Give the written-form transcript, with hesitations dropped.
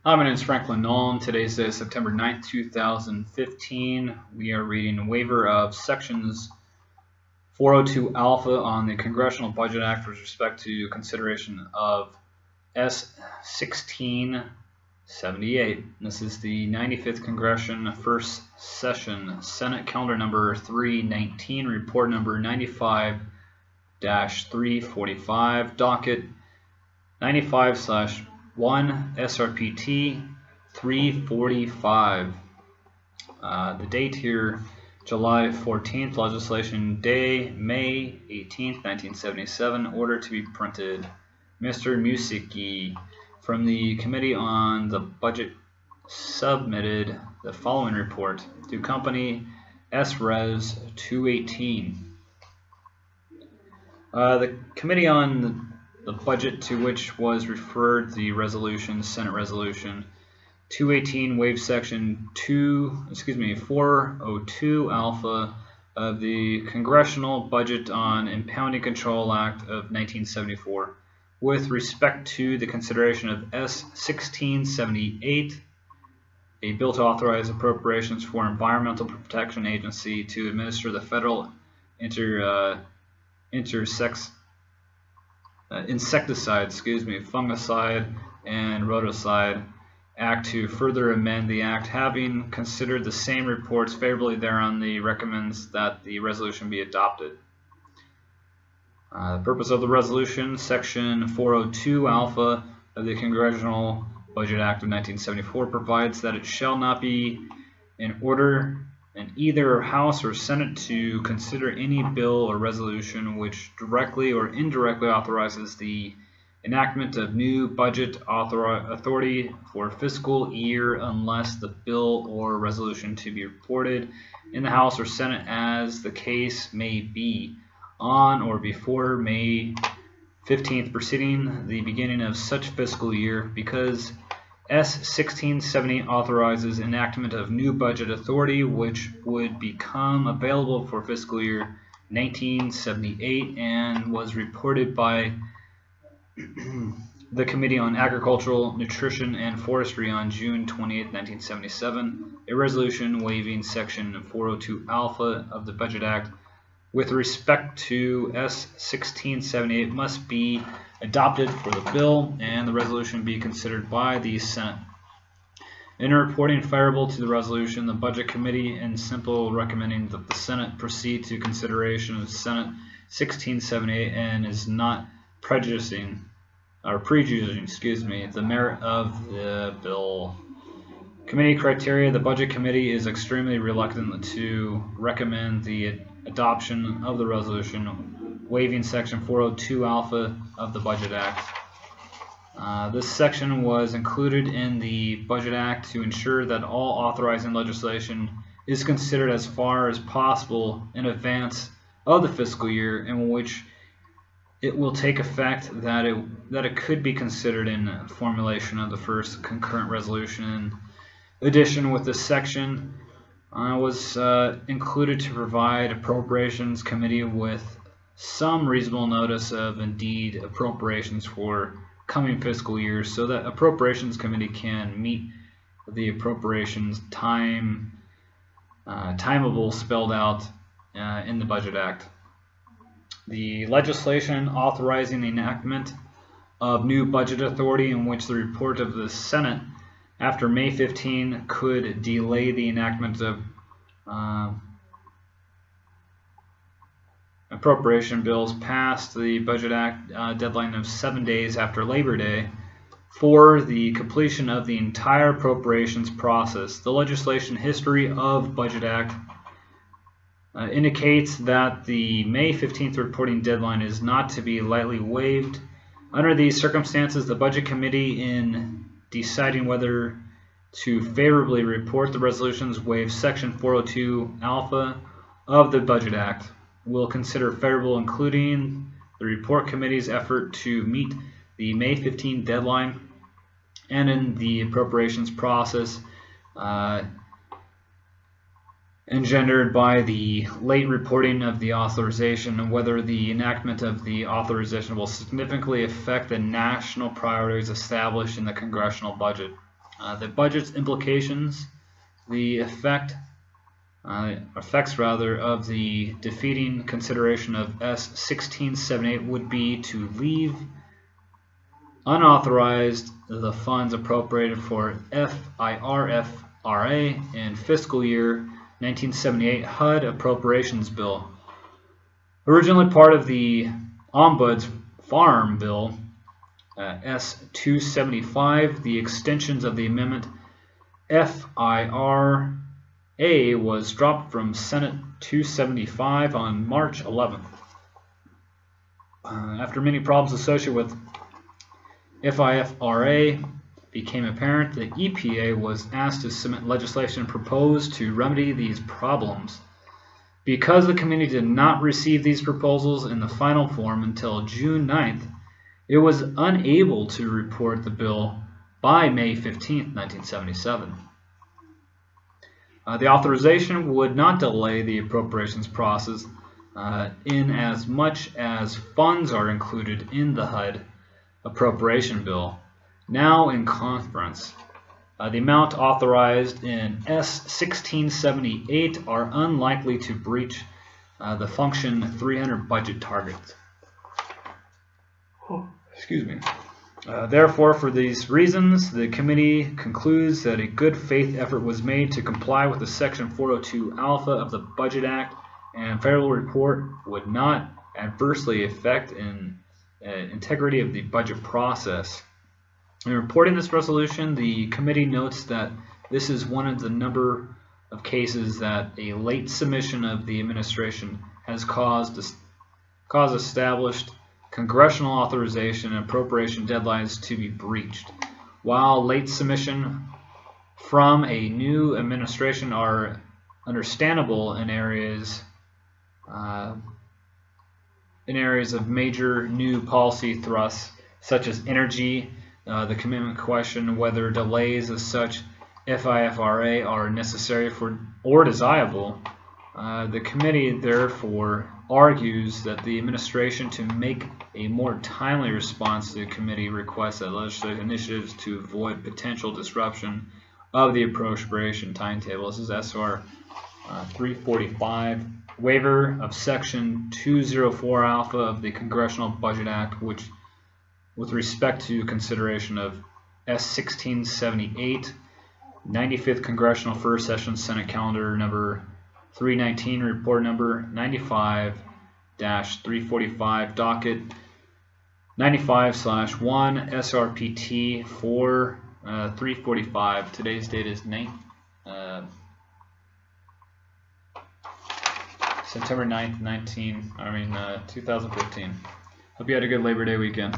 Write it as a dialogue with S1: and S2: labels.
S1: Hi, my name is Franklin Nolan. Today's day is September 9th, 2015. We are reading a waiver of sections 402 alpha on the Congressional Budget Act with respect to consideration of S 1678. This is the 95th Congression, first session, Senate calendar number 319, report number 95-345, docket 95/1 SRPT 345. The date here, July 14th, legislation day, May 18th, 1977, order to be printed. Mr. Musicki from the Committee on the Budget submitted the following report to Company S-Res 218. The Committee on the budget to which was referred the resolution, Senate Resolution 218, waive section 402 alpha of the Congressional Budget on Impounding Control Act of 1974 with respect to the consideration of S 1678, a bill to authorize appropriations for Environmental Protection Agency to administer the federal insecticide, fungicide, and roticide act to further amend the act. Having considered the same reports favorably thereon, the recommends that the resolution be adopted. The purpose of the resolution, section 402 alpha of the Congressional Budget Act of 1974 provides that it shall not be in order in either House or Senate to consider any bill or resolution which directly or indirectly authorizes the enactment of new budget authority for fiscal year unless the bill or resolution to be reported in the House or Senate as the case may be on or before May 15th preceding the beginning of such fiscal year, because S 1670 authorizes enactment of new budget authority which would become available for fiscal year 1978 and was reported by the Committee on Agricultural, Nutrition, and Forestry on June 28, 1977. A resolution waiving section 402 alpha of the Budget Act with respect to S 1678 must be adopted for the bill and the resolution be considered by the Senate. In reporting favorable to the resolution, the Budget Committee in simple recommending that the Senate proceed to consideration of Senate 1678 and is not prejudicing the merit of the bill. Committee criteria: the Budget Committee is extremely reluctant to recommend the adoption of the resolution waiving section 402 alpha of the Budget Act. This section was included in the Budget Act to ensure that all authorizing legislation is considered as far as possible in advance of the fiscal year in which it will take effect, that it could be considered in formulation of the first concurrent resolution. In addition, with this section was included to provide Appropriations Committee with some reasonable notice of indeed appropriations for coming fiscal years, so that Appropriations Committee can meet the appropriations timeable spelled out in the Budget Act. The legislation authorizing the enactment of new budget authority in which the report of the Senate after May 15 could delay the enactment of appropriation bills past the Budget Act deadline of 7 days after Labor Day for the completion of the entire appropriations process. The legislation history of Budget Act indicates that the May 15th reporting deadline is not to be lightly waived. Under these circumstances, the Budget Committee, in deciding whether to favorably report the resolutions waive section 402 alpha of the Budget Act, will consider favorable including the report committee's effort to meet the May 15 deadline and in the appropriations process engendered by the late reporting of the authorization, and whether the enactment of the authorization will significantly affect the national priorities established in the congressional budget. The budget's implications, the effects of the defeating consideration of S1678 would be to leave unauthorized the funds appropriated for FIRFRA in fiscal year 1978 HUD Appropriations Bill. Originally part of the Ombuds Farm Bill, S275, the extensions of the amendment FIRA was dropped from Senate 275 on March 11th. After many problems associated with FIRA became apparent, the EPA was asked to submit legislation proposed to remedy these problems. Because the committee did not receive these proposals in the final form until June 9th, it was unable to report the bill by May 15, 1977. The authorization would not delay the appropriations process in as much as funds are included in the HUD appropriation bill, now in conference. The amount authorized in S1678 are unlikely to breach the Function 300 budget targets. Excuse me. Therefore, for these reasons, the committee concludes that a good faith effort was made to comply with the Section 402 Alpha of the Budget Act, and federal report would not adversely affect integrity of the budget process. In reporting this resolution, the committee notes that this is one of the number of cases that a late submission of the administration has caused established congressional authorization and appropriation deadlines to be breached. While late submission from a new administration are understandable in areas of major new policy thrusts such as energy, the commitment question, whether delays as such FIFRA are necessary or desirable, the committee therefore argues that the administration to make a more timely response to the committee requests that legislative initiatives to avoid potential disruption of the appropriation timetable. This is SR 345, waiver of Section 204 Alpha of the Congressional Budget Act, which with respect to consideration of S1678, 95th Congressional First Session Senate Calendar number 319, report number 95-345, docket 95/1, SRPT 345. Today's date is September 9th, 2015. Hope you had a good Labor Day weekend.